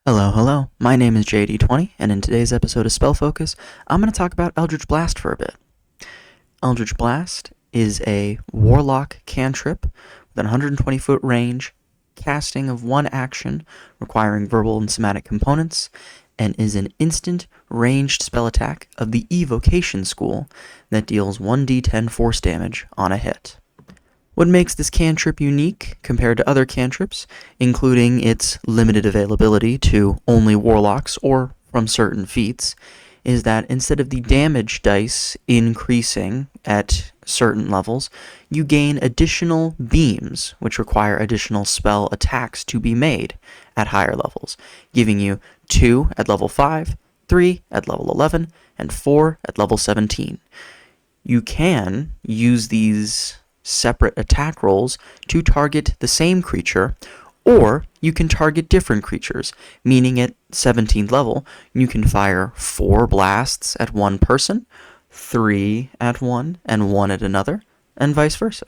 Hello. My name is JD20, and in today's episode of Spell Focus, I'm going to talk about Eldritch Blast for a bit. Eldritch Blast is a warlock cantrip with an 120-foot range, casting of one action, requiring verbal and somatic components, and is an instant ranged spell attack of the Evocation school that deals 1d10 force damage on a hit. What makes this cantrip unique compared to other cantrips, including its limited availability to only warlocks or from certain feats, is that instead of the damage dice increasing at certain levels, you gain additional beams, which require additional spell attacks to be made at higher levels, giving you 2 at level 5, 3 at level 11, and 4 at level 17. You can use these separate attack rolls to target the same creature, or you can target different creatures, meaning at 17th level, you can fire 4 blasts at one person, 3 at one, and 1 at another, and vice versa.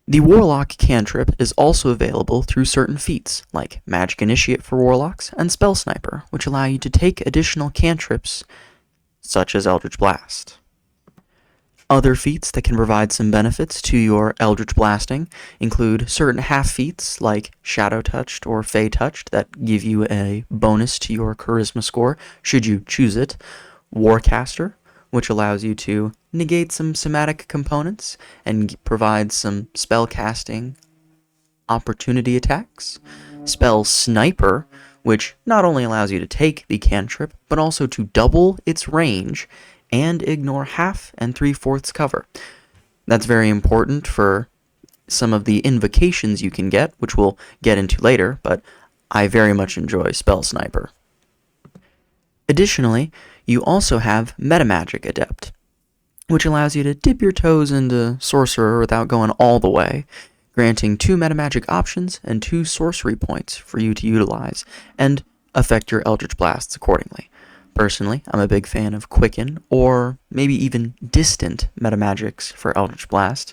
The Warlock cantrip is also available through certain feats, like Magic Initiate for Warlocks and Spell Sniper, which allow you to take additional cantrips, such as Eldritch Blast. Other feats that can provide some benefits to your Eldritch Blasting include certain half feats like Shadow Touched or Fey Touched that give you a bonus to your Charisma score should you choose it, Warcaster, which allows you to negate some somatic components and provide some spell casting opportunity attacks, Spell Sniper, which not only allows you to take the cantrip, but also to double its range and ignore half and 3/4 cover. That's very important for some of the invocations you can get, which we'll get into later, but I very much enjoy Spell Sniper. Additionally, you also have Metamagic Adept, which allows you to dip your toes into Sorcerer without going all the way, granting 2 Metamagic options and 2 sorcery points for you to utilize, and affect your Eldritch Blasts accordingly. Personally, I'm a big fan of Quicken, or maybe even Distant Metamagics for Eldritch Blast,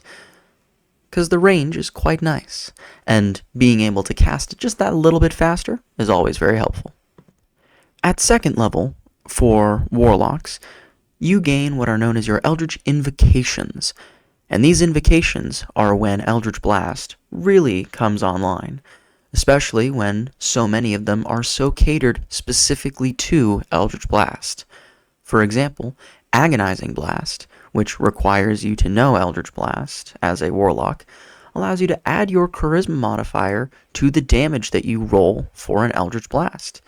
because the range is quite nice, and being able to cast it just that little bit faster is always very helpful. At 2nd level, for Warlocks, you gain what are known as your Eldritch Invocations, and these invocations are when Eldritch Blast really comes online, especially when so many of them are so catered specifically to Eldritch Blast. For example, Agonizing Blast, which requires you to know Eldritch Blast as a Warlock, allows you to add your Charisma modifier to the damage that you roll for an Eldritch Blast.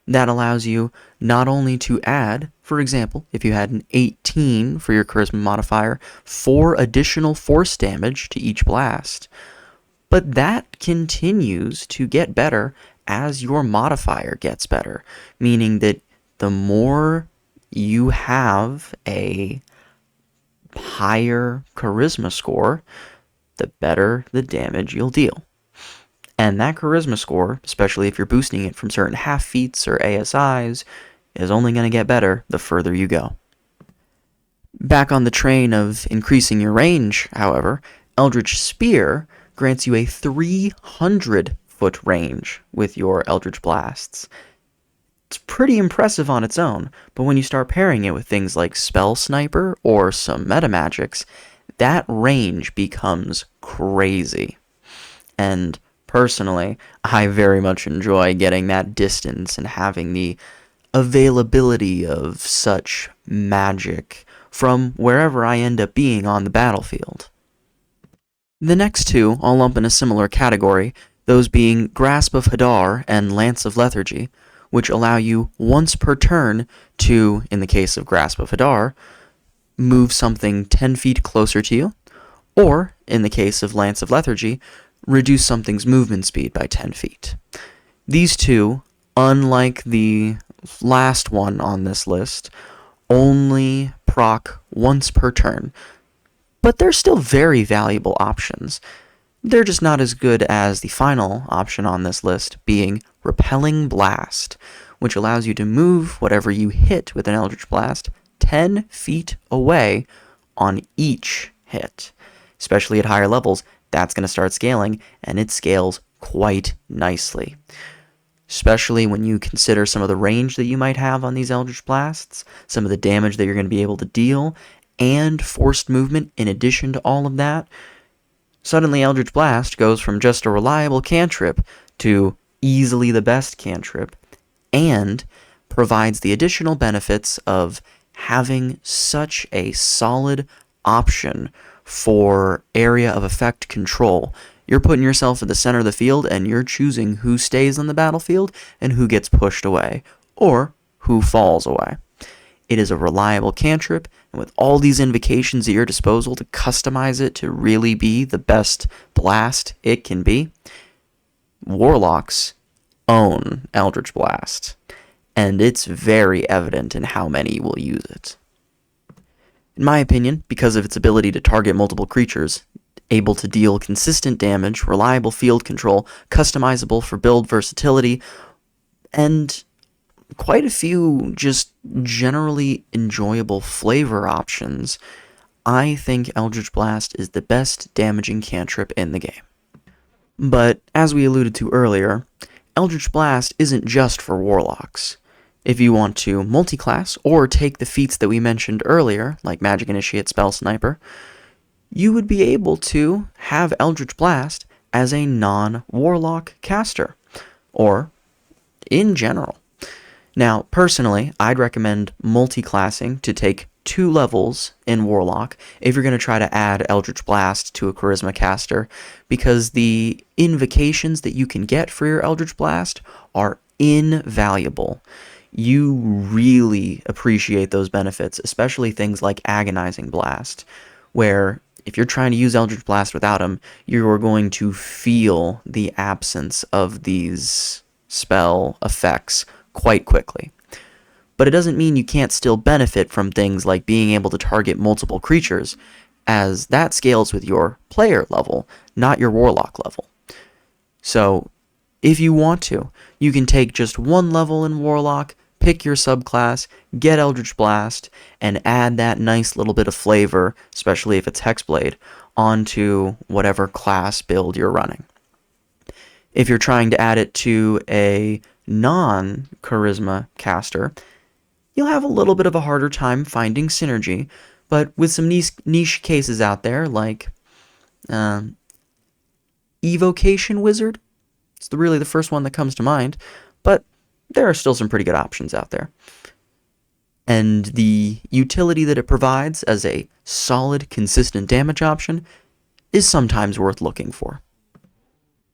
That allows you not only to add, for example, if you had an 18 for your Charisma modifier, 4 additional force damage to each blast, but that continues to get better as your modifier gets better, meaning that the more you have a higher charisma score, the better the damage you'll deal. And that charisma score, especially if you're boosting it from certain half feats or ASIs, is only going to get better the further you go. Back on the train of increasing your range, however, Eldritch Spear grants you a 300-foot range with your Eldritch Blasts. It's pretty impressive on its own, but when you start pairing it with things like Spell Sniper or some Metamagics, that range becomes crazy. And personally, I very much enjoy getting that distance and having the availability of such magic from wherever I end up being on the battlefield. The next two I'll lump in a similar category, those being Grasp of Hadar and Lance of Lethargy, which allow you once per turn to, in the case of Grasp of Hadar, move something 10 feet closer to you, or, in the case of Lance of Lethargy, reduce something's movement speed by 10 feet. These two, unlike the last one on this list, only proc once per turn, but they're still very valuable options. They're just not as good as the final option on this list, being Repelling Blast, which allows you to move whatever you hit with an Eldritch Blast 10 feet away on each hit. Especially at higher levels, that's going to start scaling, and it scales quite nicely. especially when you consider some of the range that you might have on these Eldritch Blasts, some of the damage that you're going to be able to deal, and forced movement in addition to all of that. Suddenly Eldritch Blast goes from just a reliable cantrip to easily the best cantrip, and provides the additional benefits of having such a solid option for area of effect control. You're putting yourself at the center of the field, and you're choosing who stays on the battlefield and who gets pushed away, or who falls away. It is a reliable cantrip, and with all these invocations at your disposal to customize it to really be the best blast it can be, Warlocks own Eldritch Blast, and it's very evident in how many will use it. In my opinion, because of its ability to target multiple creatures, able to deal consistent damage, reliable field control, customizable for build versatility, and quite a few just generally enjoyable flavor options, I think Eldritch Blast is the best damaging cantrip in the game. But, as we alluded to earlier, Eldritch Blast isn't just for Warlocks. If you want to multi-class or take the feats that we mentioned earlier, like Magic Initiate, Spell Sniper, you would be able to have Eldritch Blast as a non-Warlock caster, or in general. Now, personally, I'd recommend multi-classing to take 2 levels in Warlock if you're going to try to add Eldritch Blast to a Charisma caster, because the invocations that you can get for your Eldritch Blast are invaluable. You really appreciate those benefits, especially things like Agonizing Blast, where if you're trying to use Eldritch Blast without them, you're going to feel the absence of these spell effects quite quickly. But it doesn't mean you can't still benefit from things like being able to target multiple creatures, as that scales with your player level, not your Warlock level. So, if you want to, you can take just 1 level in Warlock, pick your subclass, get Eldritch Blast, and add that nice little bit of flavor, especially if it's Hexblade, onto whatever class build you're running. If you're trying to add it to a non-Charisma caster, you'll have a little bit of a harder time finding synergy, but with some niche cases out there, like Evocation Wizard, it's really the first one that comes to mind, but there are still some pretty good options out there. And the utility that it provides as a solid, consistent damage option is sometimes worth looking for.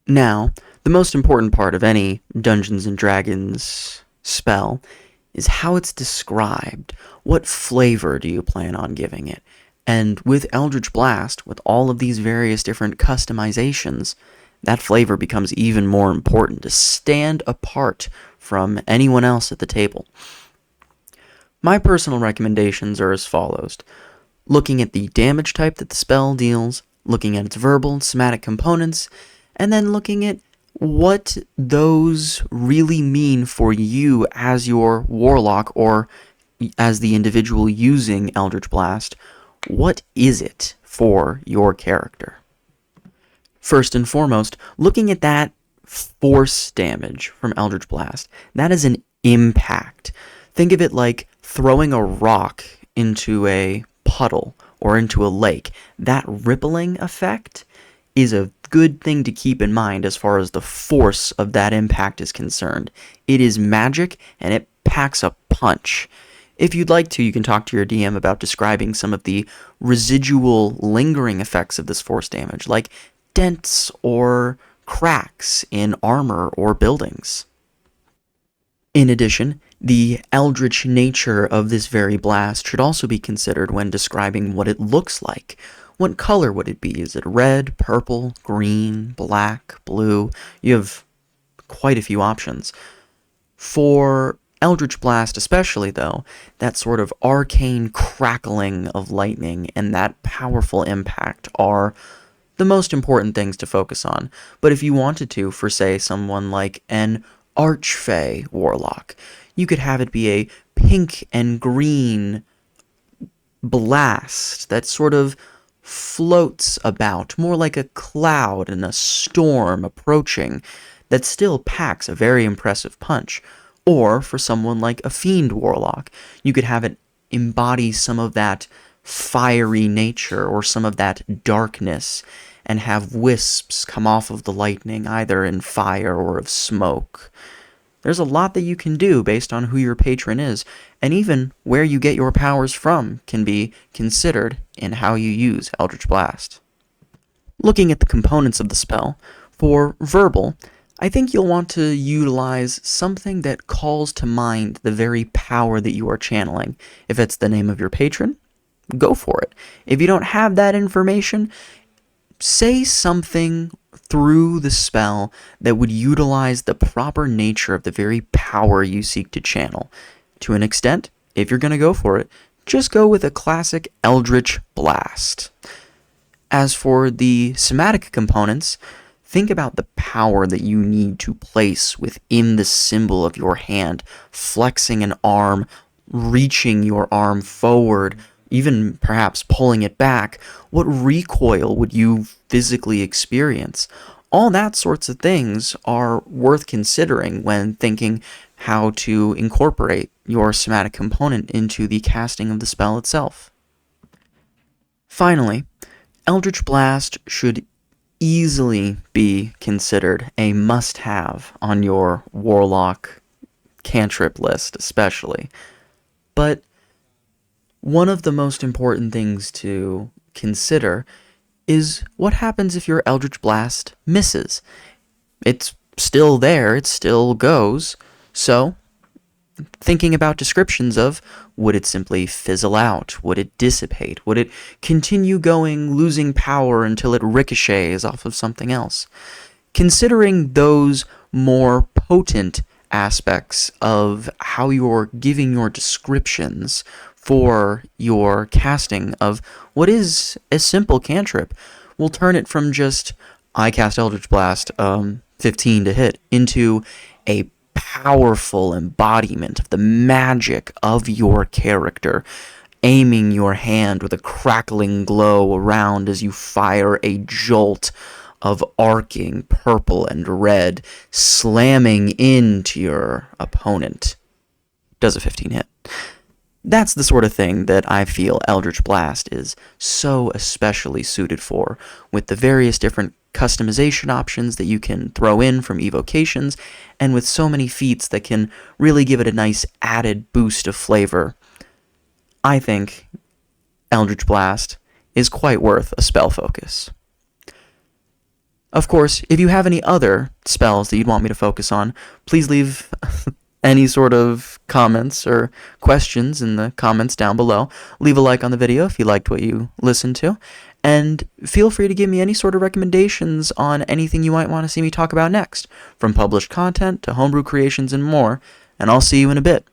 Now, the most important part of any Dungeons & Dragons spell is how it's described. What flavor do you plan on giving it? And with Eldritch Blast, with all of these various different customizations, that flavor becomes even more important to stand apart from anyone else at the table. My personal recommendations are as follows. Looking at the damage type that the spell deals, looking at its verbal and somatic components, and then looking at what those really mean for you as your Warlock or as the individual using Eldritch Blast. What is it for your character? First and foremost, looking at that force damage from Eldritch Blast, that is an impact. Think of it like throwing a rock into a puddle or into a lake. That rippling effect is a good thing to keep in mind as far as the force of that impact is concerned. It is magic, and it packs a punch. If you'd like to, you can talk to your DM about describing some of the residual lingering effects of this force damage, like dents or cracks in armor or buildings. In addition, the eldritch nature of this very blast should also be considered when describing what it looks like. What color would it be? Is it red, purple, green, black, blue? You have quite a few options. For Eldritch Blast especially, though, that sort of arcane crackling of lightning and that powerful impact are the most important things to focus on. But if you wanted to, for say, someone like an Archfey Warlock, you could have it be a pink and green blast that sort of floats about, more like a cloud in a storm approaching. that still packs a very impressive punch. Or for someone like a Fiend Warlock, you could have it embody some of that fiery nature or some of that darkness and have wisps come off of the lightning, either in fire or of smoke. There's a lot that you can do based on who your patron is, and even where you get your powers from can be considered in how you use Eldritch Blast. Looking at the components of the spell, for verbal, I think you'll want to utilize something that calls to mind the very power that you are channeling. If it's the name of your patron, go for it. If you don't have that information, say something through the spell that would utilize the proper nature of the very power you seek to channel. To an extent, if you're going to go for it, just go with a classic Eldritch Blast. As for the somatic components, think about the power that you need to place within the symbol of your hand, flexing an arm, reaching your arm forward, even perhaps pulling it back. What recoil would you physically experience? All that sorts of things are worth considering when thinking how to incorporate your somatic component into the casting of the spell itself. Finally, Eldritch Blast should easily be considered a must-have on your Warlock cantrip list, especially. But one of the most important things to consider is what happens if your Eldritch Blast misses. It's still there, it still goes, so thinking about descriptions of, would it simply fizzle out? Would it dissipate? Would it continue going, losing power until it ricochets off of something else? Considering those more potent aspects of how you're giving your descriptions for your casting of what is a simple cantrip will turn it from just, I cast Eldritch Blast, 15 to hit, into a powerful embodiment of the magic of your character, aiming your hand with a crackling glow around as you fire a jolt of arcing purple and red, slamming into your opponent. Does a 15 hit. That's the sort of thing that I feel Eldritch Blast is so especially suited for, with the various different customization options that you can throw in from evocations, and with so many feats that can really give it a nice added boost of flavor. I think Eldritch Blast is quite worth a spell focus. Of course, if you have any other spells that you'd want me to focus on, please leave any sort of comments or questions in the comments down below. Leave a like on the video if you liked what you listened to, and feel free to give me any sort of recommendations on anything you might want to see me talk about next, from published content to homebrew creations and more, and I'll see you in a bit.